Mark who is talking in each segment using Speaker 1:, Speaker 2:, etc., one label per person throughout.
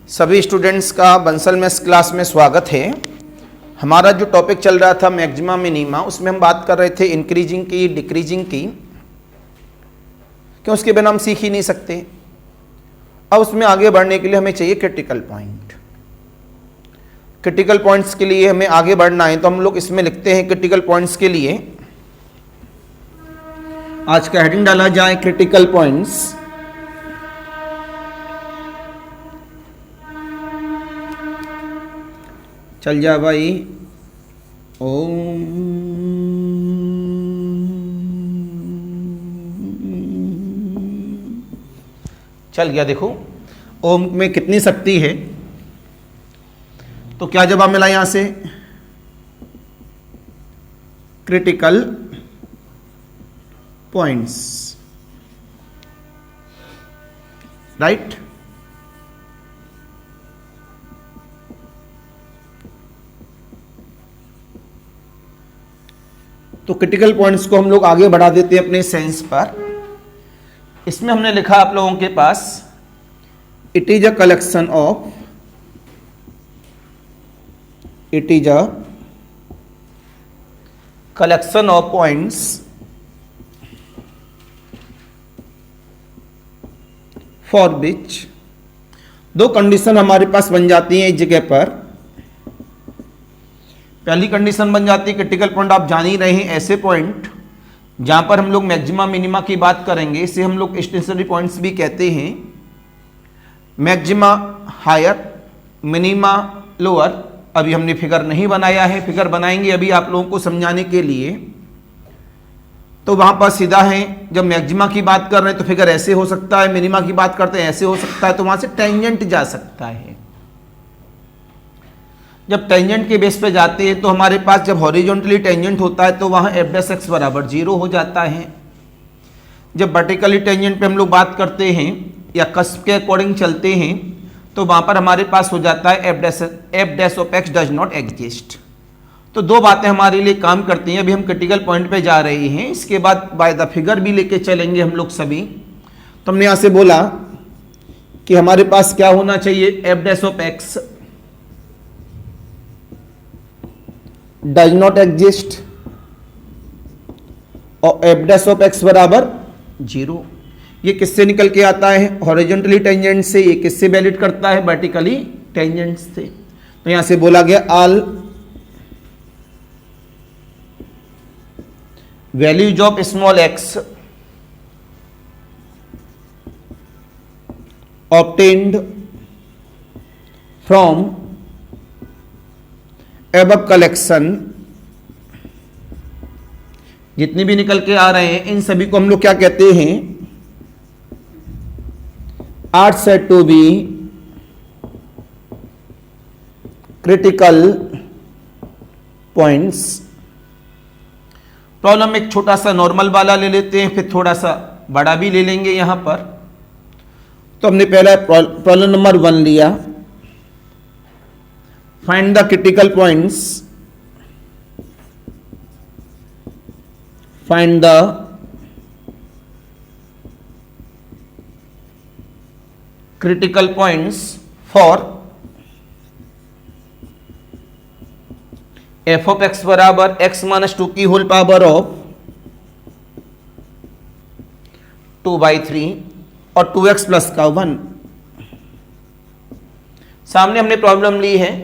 Speaker 1: सभी स्टूडेंट्स का Bansal maths class में स्वागत है। हमारा जो टॉपिक चल रहा था मैक्सिमा मिनिमा, उसमें हम बात कर रहे थे इंक्रीजिंग की, डिक्रीजिंग की, क्यों उसके बिना हम सीख ही नहीं सकते। अब उसमें आगे बढ़ने के लिए हमें चाहिए क्रिटिकल पॉइंट। क्रिटिकल पॉइंट्स के लिए हमें आगे बढ़ना है तो हम लोग इसमें लिखते हैं क्रिटिकल पॉइंट्स के लिए आज का हेडिंग डाला जाए क्रिटिकल पॉइंट्स। चल जा भाई। ओम चल गया। देखो ओम में कितनी शक्ति है। तो क्या जवाब मिला यहां से? Critical points, right. तो क्रिटिकल पॉइंट्स को हम लोग आगे बढ़ा देते हैं अपने सेंस पर। इसमें हमने लिखा आप लोगों के पास, it is a collection of, it is a collection of points for which, दो कंडीशन हमारे पास बन जाती हैं इस जगह पर। पहली कंडीशन बन जाती है क्रिटिकल पॉइंट, आप जान ही रहे हैं, ऐसे पॉइंट जहां पर हम लोग मैक्सिमा मिनिमा की बात करेंगे, इसे हम लोग स्टेशनरी पॉइंट्स भी कहते हैं। Maxima higher, minima lower. अभी हमने फिगर नहीं बनाया है, फिगर बनाएंगे अभी आप लोगों को समझाने के लिए। तो वहां पर सीधा है, जब मैक्सिमा की बात कर रहे हैं तो फिगर ऐसे हो सकता है, मिनिमा की बात करते हैं ऐसे हो सकता है, तो वहां से टेंजेंट जा सकता है। जब टेंजेंट के बेस पे जाते हैं तो हमारे पास जब हॉरिजॉन्टली टेंजेंट होता है तो वहां f डैश x बराबर 0 हो जाता है। जब वर्टिकली टेंजेंट पे हम लोग बात करते हैं या कस्प के अकॉर्डिंग चलते हैं तो वहां पर हमारे पास हो जाता है f dash of x does not exist. तो दो बातें हमारे लिए काम करती हैं। अभी हम क्रिटिकल पॉइंट पे जा रहे हैं, इसके बाद बाय द फिगर भी लेके चलेंगे हम लोग सभी। तो हमने यहां से बोला कि हमारे पास क्या होना चाहिए, f dash of x does not exist और f डैश ऑफ x बराबर 0। ये किससे निकल के आता है? हॉरिजॉन्टली टेंजेंट से। ये किससे वैलिड करता है? वर्टिकली टेंजेंट से। तो यहां से बोला गया all values of small x obtained from above collection, जितने भी निकल के आ रहे हैं इन सभी को हम लोग क्या कहते हैं? Are said to be critical points. Problem एक छोटा सा नॉर्मल वाला ले लेते हैं, फिर थोड़ा सा बड़ा भी ले लेंगे यहां पर। तो हमने पहला प्रॉब्लम नंबर 1 लिया, find the critical points, find the critical points for f of x बराबर x माइनस 2 की होल पावर ऑफ 2/3 और 2x प्लस का 1। सामने हमने प्रॉब्लम ली है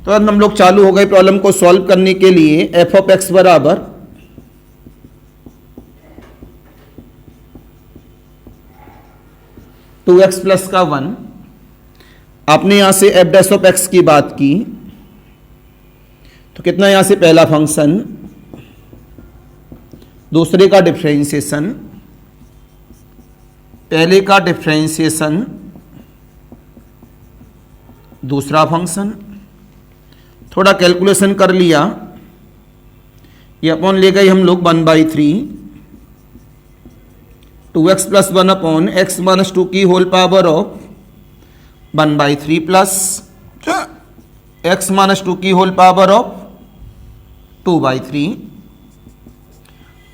Speaker 1: तो अब हम लोग चालू हो गए प्रॉब्लम को सॉल्व करने के लिए। f ऑफ x बराबर 2x प्लस का 1। आपने यहां से f डैश ऑफ x की बात की तो कितना यहां से पहला फंक्शन, दूसरे का डिफरेंशिएशन, पहले का डिफरेंशिएशन, दूसरा फंक्शन। थोड़ा कैलकुलेशन कर लिया, ये अपॉन ले गए हम लोग 1/3, 2x plus 1 upon x minus 2 की whole power of 1/3 plus x minus 2 की whole power of 2/3।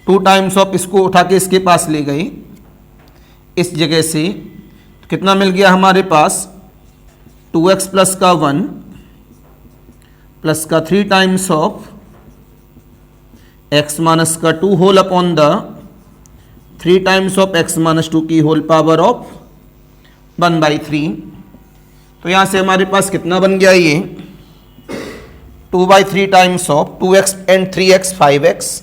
Speaker 1: 2 times of इसको उठा के इसके पास ले गए, इस जगह से तो कितना मिल गया हमारे पास 2x प्लस का 1 प्लस का 3 टाइम्स ऑफ x माइनस का 2 whole upon the 3 times of x minus 2 की होल पावर ऑफ 1/3। तो यहां से हमारे पास कितना बन गया ये 2/3 times of 2x and 3x 5x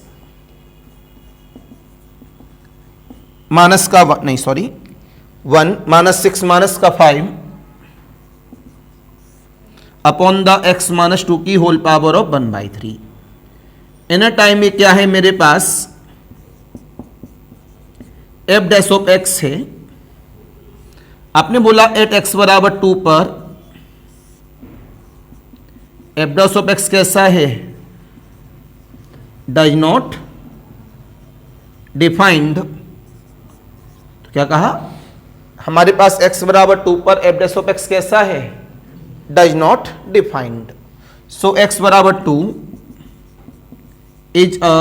Speaker 1: minus का 1 माइनस 6 माइनस का 5 अपॉन द x माइनस 2 की whole power of 1/3। Inner time में क्या है मेरे पास f डैश ऑफ x है। आपने बोला एट x बराबर 2 पर f डैश ऑफ x कैसा है, डज नॉट डिफाइंड। तो क्या कहा हमारे पास x बराबर 2 पर f डैश ऑफ x कैसा है, does not defined. So x बराबर 2 इज अ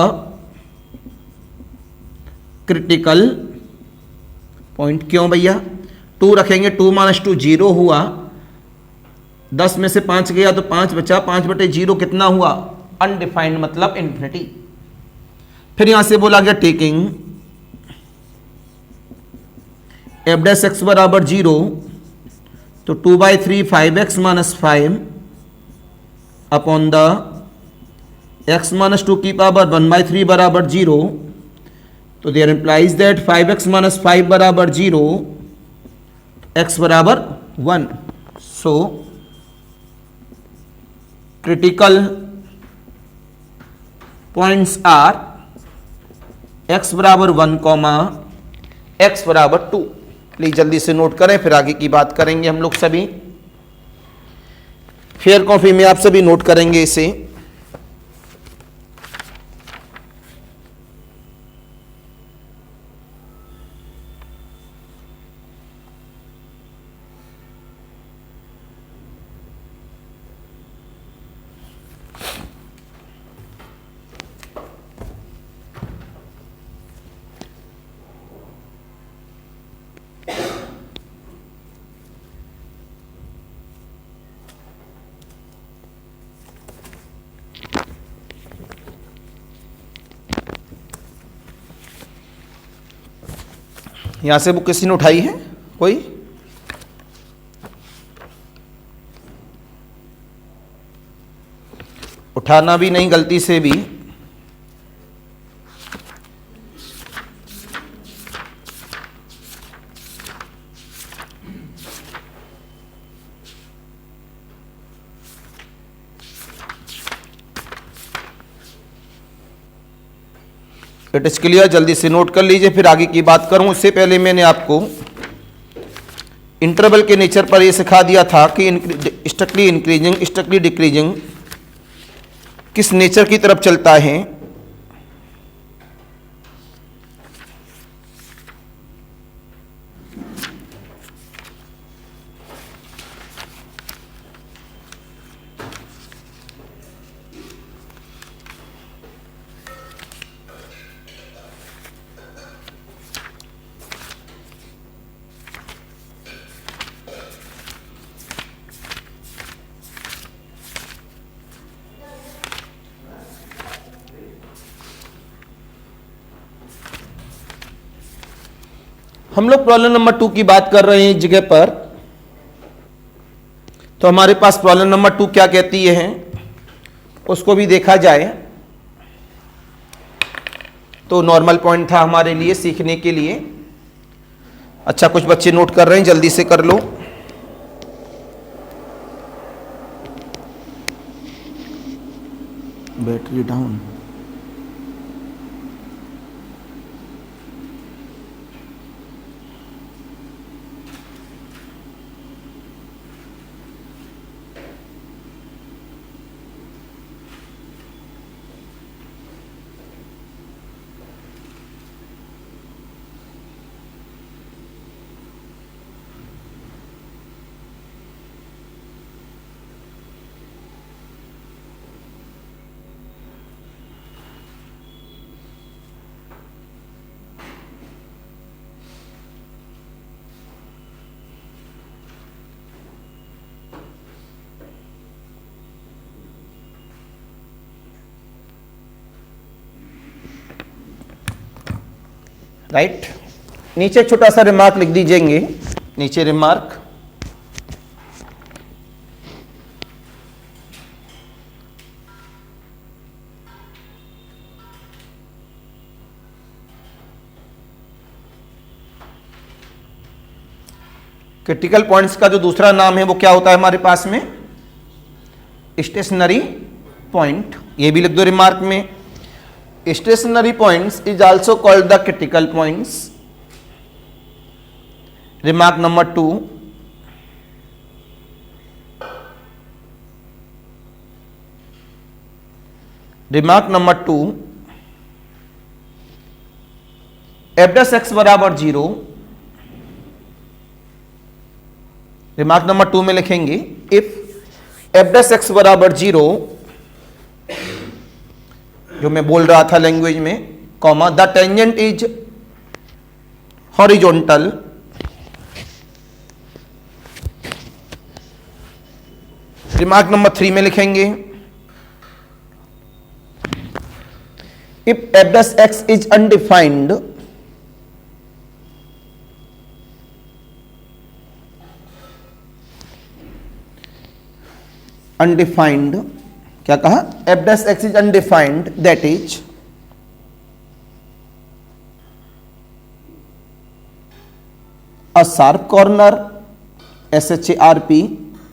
Speaker 1: क्रिटिकल पॉइंट। क्यों भैया 2 रखेंगे, 2 माइनस 2 0 हुआ, 10 में से 5 गया तो 5 बचा, 5/0 कितना हुआ अनडिफाइंड मतलब इन्फिनिटी। फिर यहां से बोला गया टेकिंग f डैश x बराबर 0 तो 2/3 5x minus 5 upon the x minus 2 की पावर 1/3 बराबर 0। तो there implies that 5x minus 5 बराबर 0, x बराबर 1। So critical points are x बराबर 1 कॉमा x बराबर 2। प्लीज जल्दी से नोट करें, फिर आगे की बात करेंगे हम लोग सभी। फेयर कॉफी में आप सभी नोट करेंगे इसे। यहां से बुक किसी ने उठाई है कोई? उठाना भी नहीं गलती से भी। इट इज क्लियर, जल्दी से नोट कर लीजिए, फिर आगे की बात करूं। उससे पहले मैंने आपको इंटरवल के नेचर पर यह सिखा दिया था कि स्ट्रिक्टली इंक्रीजिंग स्ट्रिक्टली डिक्रीजिंग किस नेचर की तरफ चलता है। हम लोग प्रॉब्लम नंबर 2 की बात कर रहे हैं इस जगह पर। तो हमारे पास प्रॉब्लम नंबर 2 क्या कहती है उसको भी देखा जाए। तो नॉर्मल पॉइंट था हमारे लिए सीखने के लिए। अच्छा, कुछ बच्चे नोट कर रहे हैं, जल्दी से कर लो। Battery down. राइट। नीचे एक छोटा सा रिमार्क लिख दीजिएंगे, नीचे रिमार्क, क्रिटिकल पॉइंट्स का जो दूसरा नाम है वो क्या होता है हमारे पास में, स्टेशनरी पॉइंट। ये भी लिख दो रिमार्क में, stationary points is also called the critical points. Remark number 2, remark number 2, F dash X बराबर 0। रिमार्क नंबर 2 में लिखेंगे इफ एफ डैश एक्स बराबर 0, जो मैं बोल रहा था लैंग्वेज में, comma the tangent is horizontal remark number 3 में लिखेंगे if F dash x is undefined undefined, क्या कहा, F dash x is undefined, that is a sharp corner, SHARP,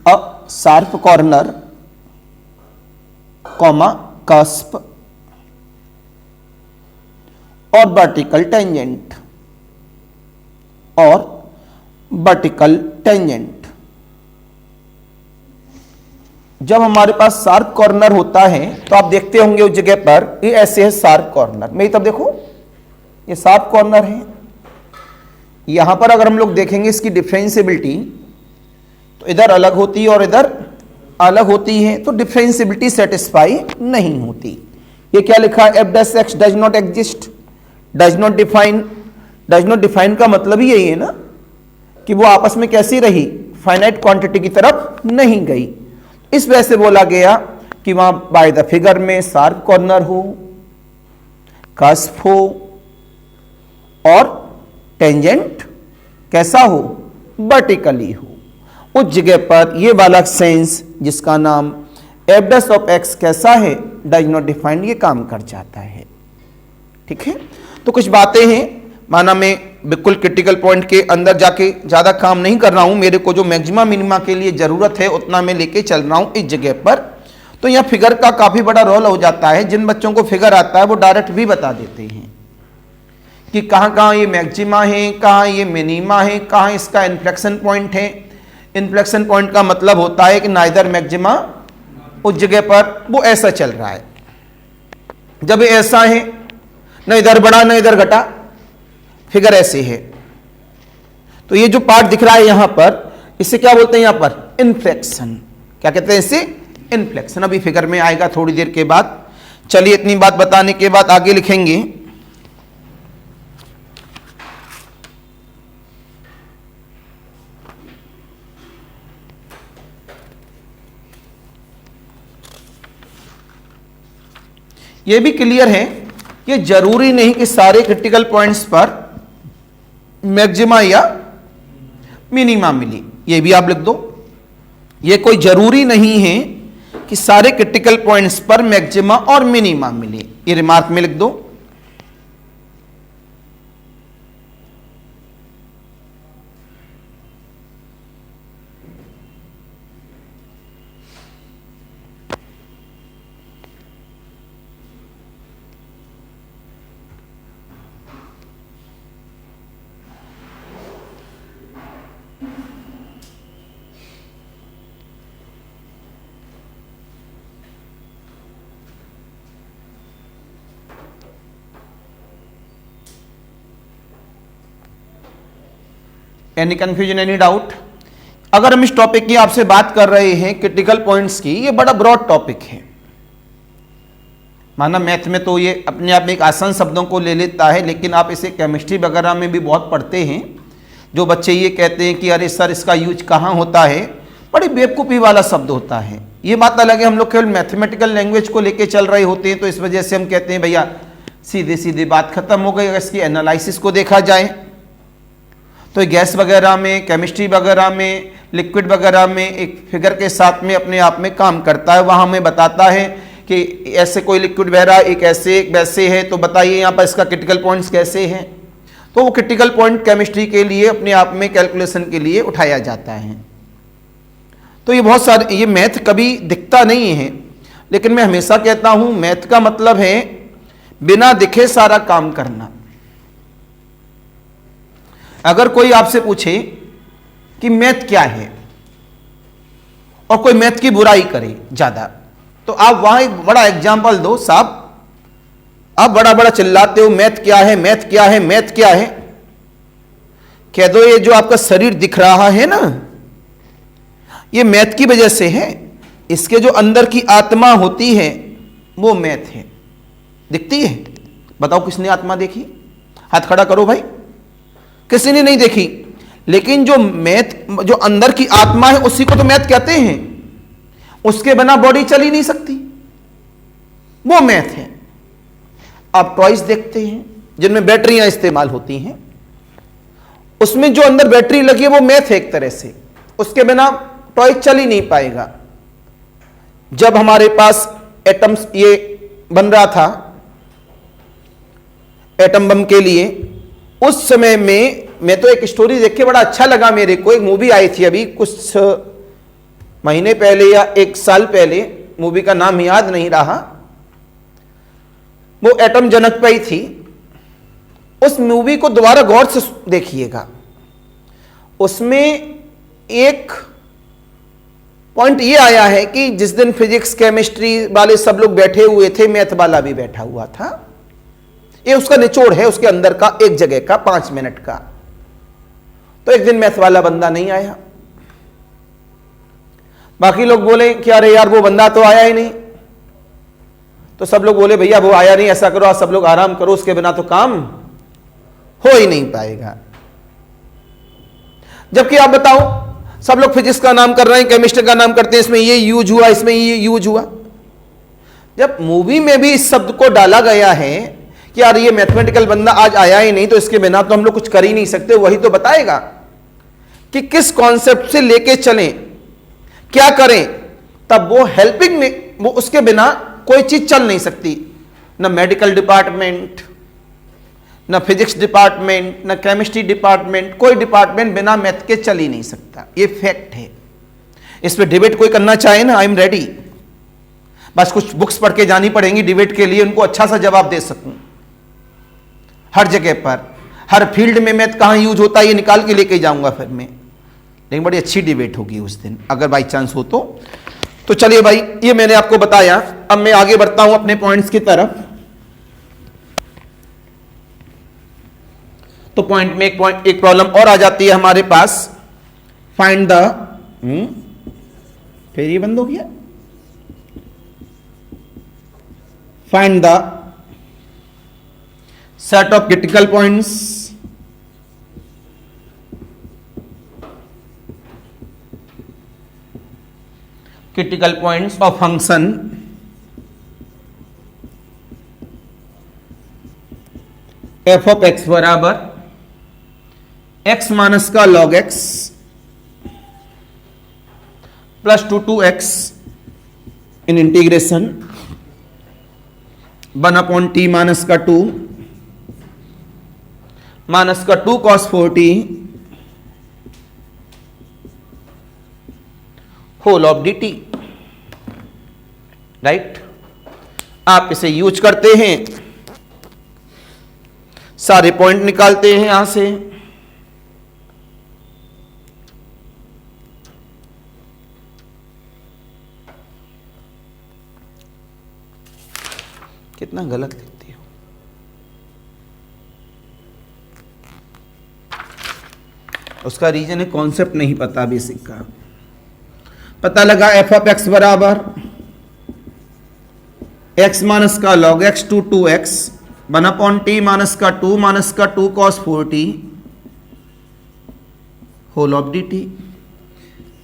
Speaker 1: a sharp corner, comma cusp और vertical tangent, और vertical tangent. जब हमारे पास sharp corner होता है तो आप देखते होंगे उस जगह पर ये ऐसे है शार्प कॉर्नर, मेरी तब देखो ये शार्प कॉर्नर है। यहां पर अगर हम लोग देखेंगे इसकी डिफरेंशिएबिलिटी तो इधर अलग होती है और इधर अलग होती है, तो डिफरेंशिएबिलिटी सेटिस्फाई नहीं होती। ये क्या लिखा है, F dash x does not exist, does not define. Does not define का मतलब ही यही है ना कि वो आपस में कैसी रही, फाइनाइट क्वांटिटी की तरफ नहीं गई। इस वजह से बोला गया कि वहां बाय द फिगर में शार्प कॉर्नर हो, कस्प हो और टेंजेंट कैसा हो, वर्टिकली हो। उस जगह पर ये वाला सेंस जिसका नाम एफ डैश ऑफ एक्स कैसा है, डज नॉट डिफाइंड, ये काम कर जाता है। ठीक है, तो कुछ बातें हैं, माना मैं बिल्कुल क्रिटिकल पॉइंट के अंदर जाके ज्यादा काम नहीं कर रहा हूं, मेरे को जो मैक्सिमा मिनिमा के लिए जरूरत है उतना मैं लेके चल रहा हूं इस जगह पर। तो यह फिगर का काफी बड़ा रोल हो जाता है। जिन बच्चों को फिगर आता है वो डायरेक्ट भी बता देते हैं कि कहां कहां ये मैक्सिमा है, कहां ये मिनिमा है, कहां इसका इन्फ्लेक्शन पॉइंट है। इन्फ्लेक्शन पॉइंट का मतलब होता है कि नाइदर मैक्सिमा, उस जगह पर वो ऐसा चल रहा है। जब ये ऐसा है, न इधर बढ़ा न इधर घटा, फिगर ऐसे है, तो ये जो पार्ट दिख रहा है यहां पर, इसे क्या बोलते हैं यहां पर, इन्फ्लेक्शन। क्या कहते हैं इसे, इन्फ्लेक्शन। अभी फिगर में आएगा थोड़ी देर के बाद। चलिए इतनी बात बताने के बाद आगे लिखेंगे ये भी क्लियर है, ये जरूरी नहीं कि सारे क्रिटिकल पॉइंट्स पर मैक्सिमा या मिनिमा मिली, ये भी आप लिख दो। ये कोई जरूरी नहीं है कि सारे क्रिटिकल पॉइंट्स पर मैक्सिमा और मिनिमा मिले, ये रिमार्क में लिख दो। Any confusion, any doubt? अगर हम इस टॉपिक की आपसे बात कर रहे हैं क्रिटिकल पॉइंट्स की, ये बड़ा ब्रॉड टॉपिक है। माना मैथ में तो ये अपने आप में एक आसान शब्दों को ले लेता है, लेकिन आप इसे केमिस्ट्री वगैरह में भी बहुत पढ़ते हैं। जो बच्चे ये कहते हैं कि अरे सर इसका यूज कहाँ होता है, बड़ी बेवकूफ़ी वाला शब्द होता है। ये बात अलग है, हम लोग केवल मैथमेटिकल लैंग्वेज को लेके चल रहे होते हैं, तो इस वजह से हम कहते हैं भैया सीधे सीधे बात खत्म हो गई। इसकी एनालिसिस को देखा जाए तो गैस वगैरह में, केमिस्ट्री वगैरह में, लिक्विड वगैरह में एक फिगर के साथ में अपने आप में काम करता है। वहाँ हमें बताता है कि ऐसे कोई लिक्विड बह रहा है, एक ऐसे एक वैसे है, तो बताइए यहाँ पर इसका क्रिटिकल पॉइंट्स कैसे हैं। तो वो क्रिटिकल पॉइंट केमिस्ट्री के लिए अपने आप में कैलकुलेशन के लिए उठाया जाता है। तो ये बहुत सारे, ये मैथ कभी दिखता नहीं है, लेकिन मैं हमेशा कहता हूं मैथ का मतलब है बिना दिखे सारा काम करना। अगर कोई आपसे पूछे कि मैथ क्या है और कोई मैथ की बुराई करे ज्यादा, तो आप वहां एक बड़ा एग्जाम्पल दो। साहब आप बड़ा बड़ा चिल्लाते हो मैथ क्या है, मैथ क्या है, मैथ क्या है। कह दो ये जो आपका शरीर दिख रहा है ना, ये मैथ की वजह से है। इसके जो अंदर की आत्मा होती है वो मैथ है। दिखती है? बताओ किसने आत्मा देखी? हाथ खड़ा करो भाई। किसी ने नहीं देखी, लेकिन जो मैथ, जो अंदर की आत्मा है उसी को तो मैथ कहते हैं। उसके बिना बॉडी चल ही नहीं सकती, वो मैथ है। आप टॉयज देखते हैं जिनमें बैटरियां इस्तेमाल होती हैं, उसमें जो अंदर बैटरी लगी है वो मैथ है एक तरह से। उसके बिना टॉय चल ही नहीं पाएगा। जब हमारे पास एटम्स ये बन रहा था एटम बम के लिए, उस समय में मैं तो एक स्टोरी देख के बड़ा अच्छा लगा मेरे को। एक मूवी आई थी अभी कुछ महीने पहले या एक साल पहले, मूवी का नाम याद नहीं रहा, वो एटम जनक पे ही थी। उस मूवी को दोबारा गौर से देखिएगा। उसमें एक पॉइंट ये आया है कि जिस दिन फिजिक्स केमिस्ट्री वाले सब लोग बैठे हुए थे, मैथ वाला भी बैठा हुआ था। ये उसका निचोड़ है, उसके अंदर का एक जगह का 5 मिनट का। तो एक दिन मैथ वाला बंदा नहीं आया। बाकी लोग बोले कि अरे यार वो बंदा तो आया ही नहीं। तो सब लोग बोले भैया वो आया नहीं, ऐसा करो आज सब लोग आराम करो, उसके बिना तो काम हो ही नहीं पाएगा। जबकि आप बताओ, सब लोग फिजिक्स का नाम कर रहे हैं, केमिस्ट्री का नाम करते हैं, इसमें ये यूज हुआ, इसमें ये यूज हुआ। जब मूवी में भी इस शब्द को डाला गया है कि यार ये मैथमेटिकल बंदा आज आया ही नहीं, तो इसके बिना तो हम लोग कुछ कर ही नहीं सकते, वही तो बताएगा कि किस कॉन्सेप्ट से लेके चलें, क्या करें। तब वो हेल्पिंग में, वो उसके बिना कोई चीज चल नहीं सकती। ना मेडिकल डिपार्टमेंट, ना फिजिक्स डिपार्टमेंट, ना केमिस्ट्री डिपार्टमेंट, कोई डिपार्टमेंट बिना मैथ के चल ही नहीं सकता। ये फैक्ट है। इस पर डिबेट कोई करना चाहे ना, आई एम रेडी। बस कुछ बुक्स पढ़ के जानी पड़ेंगी डिबेट के लिए, उनको अच्छा सा जवाब दे सकूं। हर जगह पर, हर फील्ड में मैथ कहां यूज होता है ये निकाल के लेके जाऊंगा फिर मैं। लेकिन बड़ी अच्छी डिबेट होगी उस दिन, अगर बाई चांस हो तो चलिए भाई, ये मैंने आपको बताया। अब मैं आगे बढ़ता हूं अपने पॉइंट्स की तरफ। तो पॉइंट में एक प्रॉब्लम और आ जाती है हमारे पास। फाइंड द, फिर ये बंद हो गया। Find the set of critical points of function F of X बराबर एक्स माइनस का log X plus 2x in integration 1/t minus का 2 माइनस का 2 cos 4t whole of dt। Right, आप इसे यूज करते हैं, सारे पॉइंट निकालते हैं यहां से। कितना गलत लिखती हो। उसका रीजन है कॉन्सेप्ट नहीं पता बेसिक का। पता लगा एफ ऑफ एक्स बराबर एक्स माइनस का log X to 2x 1/t minus का 2 cos 4t whole of dt।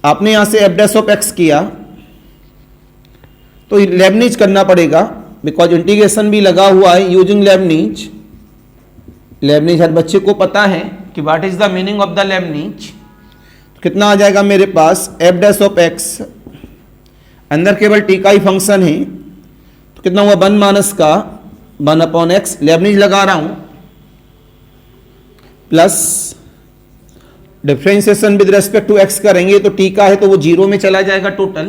Speaker 1: आपने यहां से एफ डैश ऑफ एक्स किया तो लेबनीज करना पड़ेगा। बिकॉज इंटीग्रेशन भी लगा हुआ है यूजिंग लेबनीज। लेबनीज हर बच्चे को पता है कि what is the meaning of the Lebanese. कितना आ जाएगा मेरे पास एफ डैश ऑफ एक्स, अंदर केवल टी का ही फंक्शन है, तो कितना हुआ 1 माइनस का 1 अपॉन एक्स, लेबनीज लगा रहा हूं, plus differentiation with respect to X करेंगे तो टी का है तो वो 0 में चला जाएगा टोटल।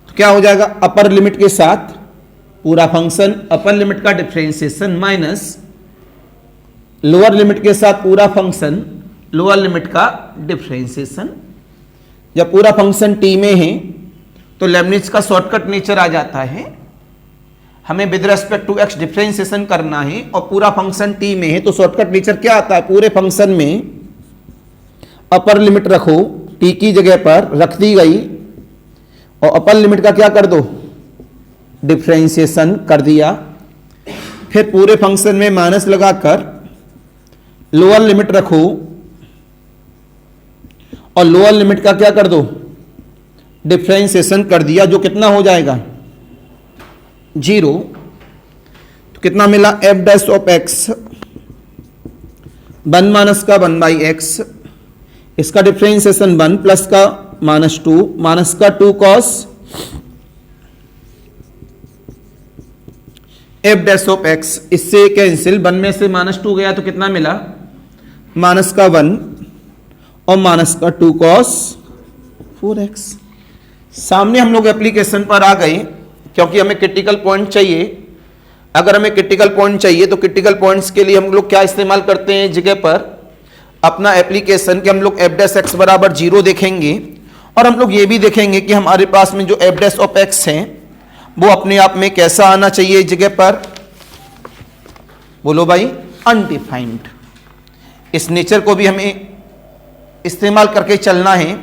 Speaker 1: तो क्या हो जाएगा अपर लिमिट के साथ पूरा फंक्शन, अपर लिमिट का डिफरेंशिएशन माइनस लोअर लिमिट के साथ पूरा फंक्शन, लोअर लिमिट का डिफरेंशिएशन। जब पूरा फंक्शन टी में है तो लेबनीज का शॉर्टकट नेचर आ जाता है, हमें with respect to X differentiation करना है और पूरा फंक्शन टी में है तो शॉर्टकट नेचर क्या आता है, पूरे फंक्शन में अपर लिमिट रखो, टी की जगह पर रख दी गई और अपर लिमिट का क्या कर दो डिफरेंशिएशन कर दिया, फिर पूरे फंक्शन में माइनस लगाकर लोअर लिमिट रखो और लोअर लिमिट का क्या कर दो डिफरेंशिएशन कर दिया, जो कितना हो जाएगा 0। तो कितना मिला F dash of x 1 minus का 1 बाई एक्स, इसका डिफरेंशिएशन 1 प्लस का -2 माइनस का 2 cos F dash of x, इससे कैंसिल, 1 में से -2 गया तो कितना मिला माइनस का 1 और माइनस का 2 कॉस 4x। सामने हम लोग एप्लीकेशन पर आ गए क्योंकि हमें क्रिटिकल पॉइंट चाहिए। अगर हमें क्रिटिकल पॉइंट चाहिए तो क्रिटिकल पॉइंट्स के लिए हम लोग क्या इस्तेमाल करते हैं जगह पर अपना एप्लीकेशन कि हम लोग एफ डैश एक्स बराबर 0 देखेंगे और हम लोग ये भी देखेंगे कि हमारे पास में जो एफ डैश ऑफ एक्स है वो अपने आप में कैसा आना चाहिए जगह पर, बोलो भाई अनडिफाइंड। इस नेचर को भी हमें इस्तेमाल करके चलना है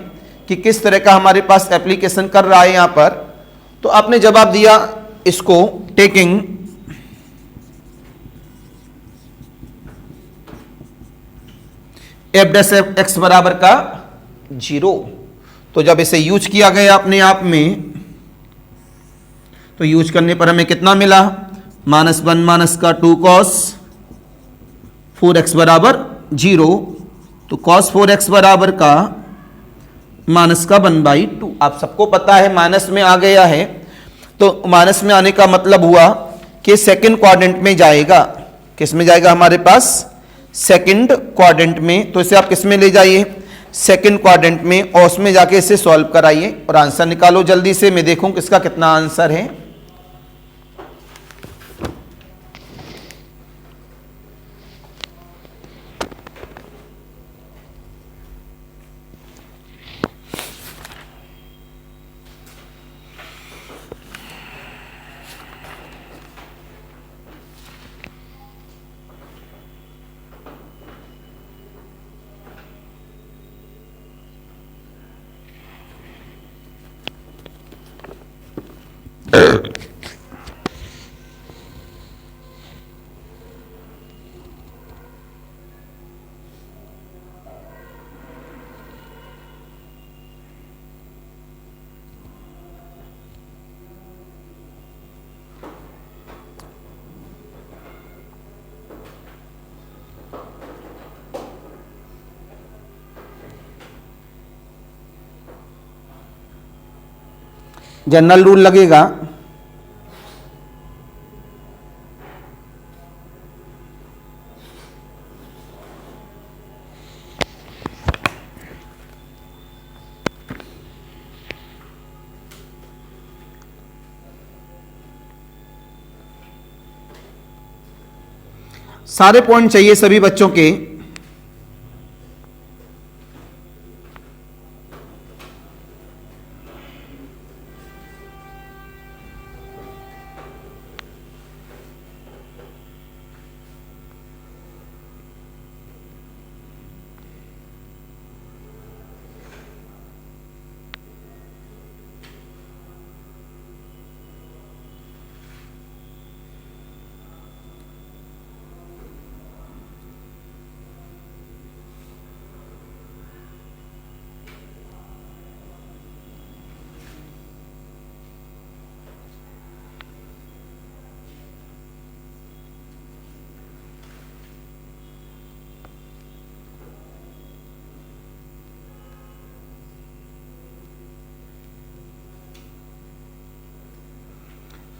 Speaker 1: कि किस तरह का हमारे पास एप्लीकेशन कर रहा है यहां पर। तो आपने जवाब दिया इसको टेकिंग एफ डैश एक्स बराबर का 0। तो जब इसे यूज किया गया अपने आप में तो यूज करने पर हमें कितना मिला -1 माइनस का 2 कॉस 4x बराबर 0। तो cos 4x बराबर का माइनस का 1/2। आप सबको पता है माइनस में आ गया है तो माइनस में आने का मतलब हुआ कि सेकंड क्वाड्रेंट में जाएगा। किस में जाएगा हमारे पास सेकंड क्वाड्रेंट में। तो इसे आप किस में ले जाइए सेकंड क्वाड्रेंट में और उसमें जाके इसे सॉल्व कराइए और आंसर निकालो जल्दी से, मैं देखूं किसका कितना आंसर है। जनरल रूल लगेगा सारे पॉइंट चाहिए सभी बच्चों के।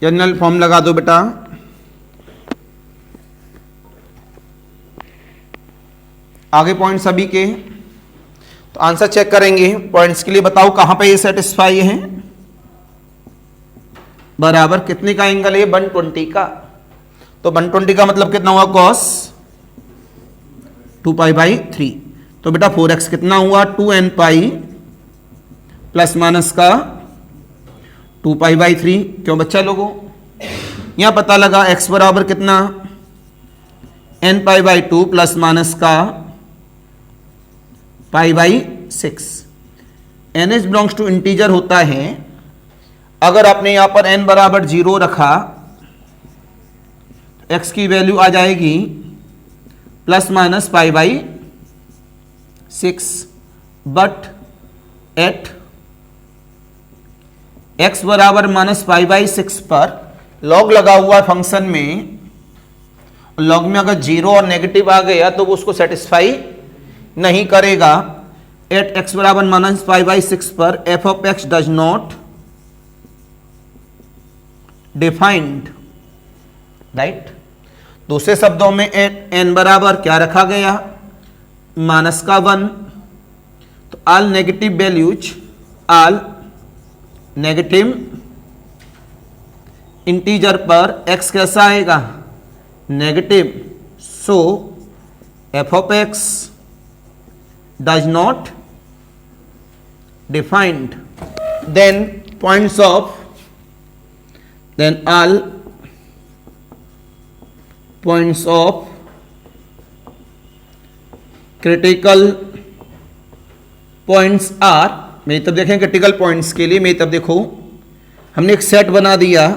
Speaker 1: जनरल फॉर्म लगा दो बेटा। आगे पॉइंट सभी के, तो आंसर चेक करेंगे। पॉइंट्स के लिए बताओ कहां पे ये सेटिस्फाई है। बराबर कितने का एंगल है? 120 का। तो 120 का मतलब कितना हुआ? cos 2π/3। तो बेटा 4x कितना हुआ? 2nπ प्लस माइनस का 2π/3। क्यों बच्चा लोगों? यहां पता लगा x बराबर कितना? nπ/2 प्लस माइनस का π/6। nh बिलोंग्स टू इंटीजर होता है। अगर आपने यहां पर n बराबर 0 रखा, x की वैल्यू आ जाएगी plus minus π/6। But at x बराबर माइनस π/6 पर लॉग लगा हुआ है फंक्शन में, लॉग में अगर 0 और नेगेटिव आ गया तो वो उसको सेटिस्फाई नहीं करेगा। एट x बराबर माइनस π/6 पर f of x does not defined, right. दूसरे शब्दों में एट n बराबर क्या रखा गया? माइनस का 1। तो all negative values, all negative integer पर x कैसा आएगा? Negative. So f of x does not defined. Then points of, then all points of critical points are, मेरी तब देखें क्रिटिकल पॉइंट्स के लिए, मेरी तब देखो हमने एक सेट बना दिया।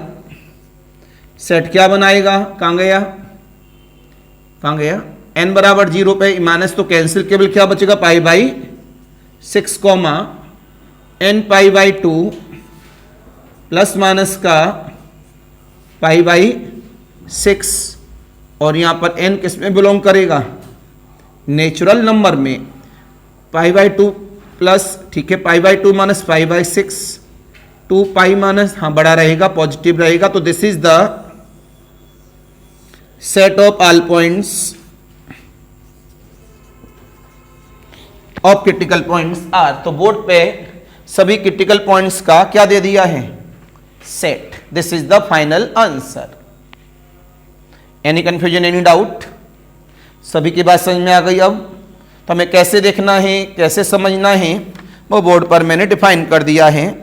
Speaker 1: सेट क्या बनाएगा? कहां गया? कहां गया? n बराबर 0 पे माइनस तो कैंसिल, केवल क्या बचेगा? π/6 कॉमा nπ/2 प्लस माइनस का π/6। और यहां पर n किस में बिलोंग करेगा? नेचुरल नंबर में। π/2 प्लस, ठीक है, π/2 माइनस π/6, 2π माइनस, हाँ बड़ा रहेगा, पॉजिटिव रहेगा। तो this is the set of all points of critical points are. तो बोर्ड पे सभी क्रिटिकल पॉइंट्स का क्या दे दिया है? Set. This is the final answer. Any confusion, any doubt? सभी की बात समझ में आ गई। अब तो हमें कैसे देखना है, कैसे समझना है, वो बोर्ड पर मैंने डिफाइन कर दिया है।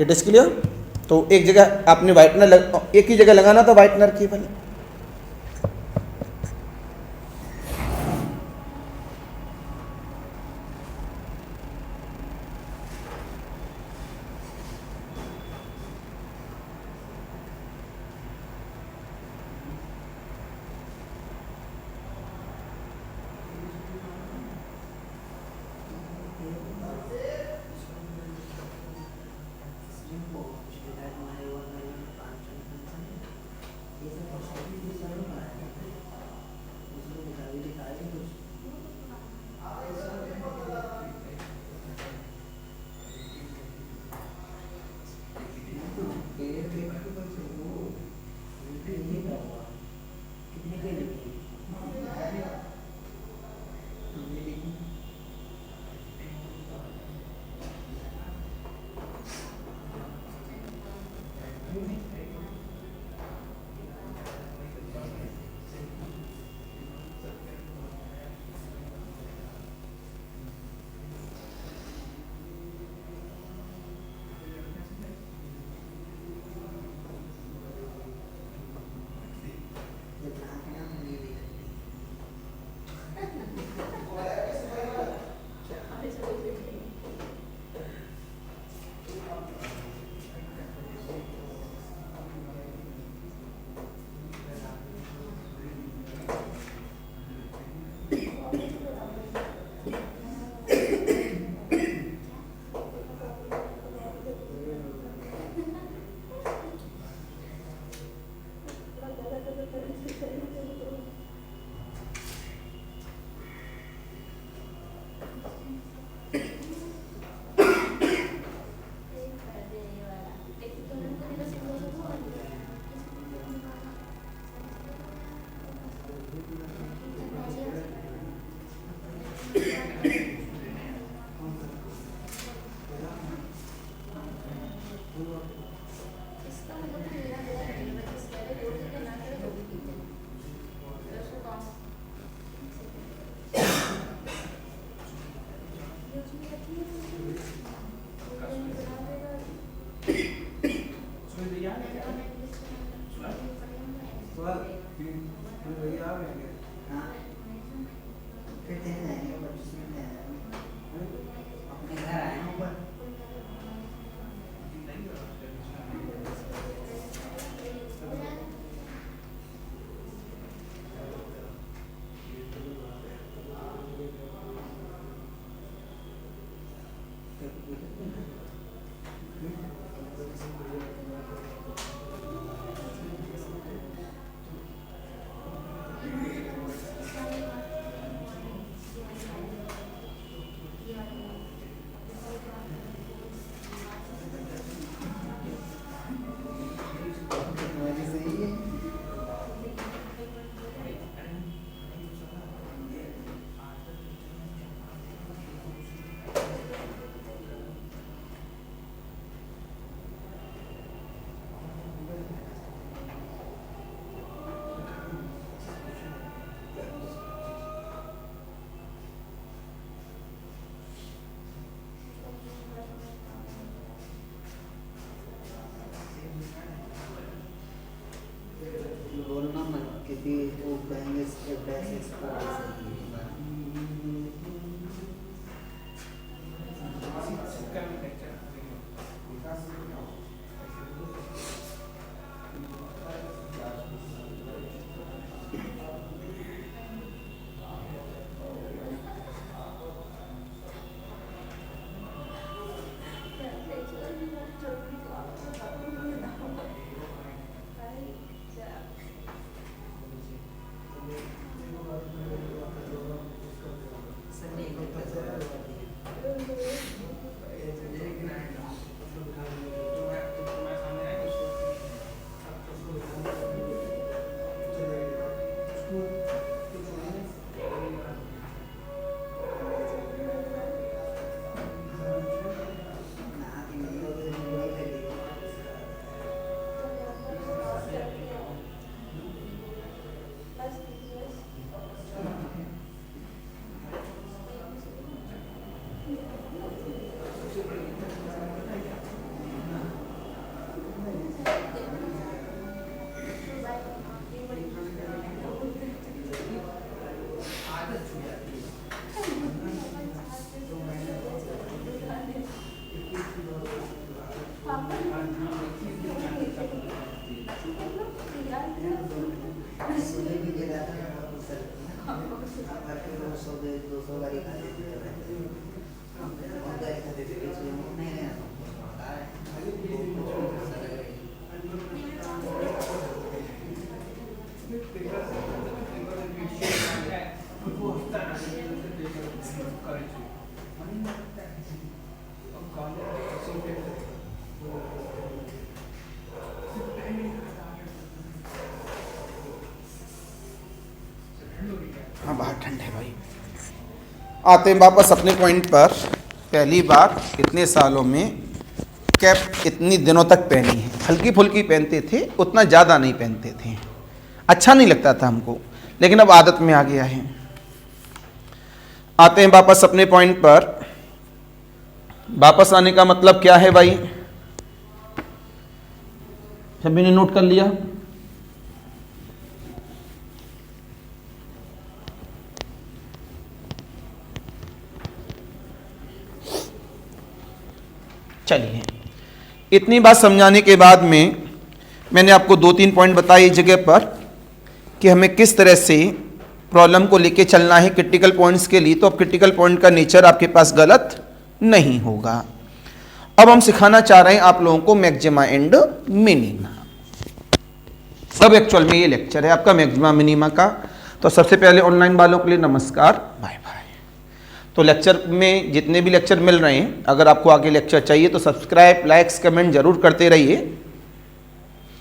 Speaker 1: It is clear? तो एक जगह आपने व्हाइटनर एक ही जगह लगाना था व्हाइटनर की वाली।
Speaker 2: बोलना मत क्योंकि वो कहेंगे
Speaker 1: हाँ बाहर ठंड है भाई। आते हैं वापस अपने पॉइंट पर। पहली बार इतने सालों में कैप इतनी दिनों तक पहनी है। हल्की फुल्की पहनते थे, उतना ज़्यादा नहीं पहनते थे, अच्छा नहीं लगता था हमको, लेकिन अब आदत में आ गया है। आते हैं वापस अपने पॉइंट पर। वापस आने का मतलब क्या है भाई? सभी ने नोट कर लिया? चलिए, इतनी बात समझाने के बाद में मैंने आपको 2-3 पॉइंट बताए इस जगह पर कि हमें किस तरह से प्रॉब्लम को लेके चलना है क्रिटिकल पॉइंट्स के लिए। तो अब क्रिटिकल पॉइंट का नेचर आपके पास गलत नहीं होगा। अब हम सिखाना चाह रहे हैं आप लोगों को मैक्सिमा एंड मिनिमा। अब एक्चुअल में ये लेक्चर है आपका मैक्सिमा मिनिमा का। तो सबसे पहले ऑनलाइन वालों के लिए नमस्कार, बाय बाय। तो लेक्चर में जितने भी लेक्चर मिल रहे हैं, अगर आपको आगे लेक्चर चाहिए तो सब्सक्राइब, लाइक्स, कमेंट जरूर करते रहिए।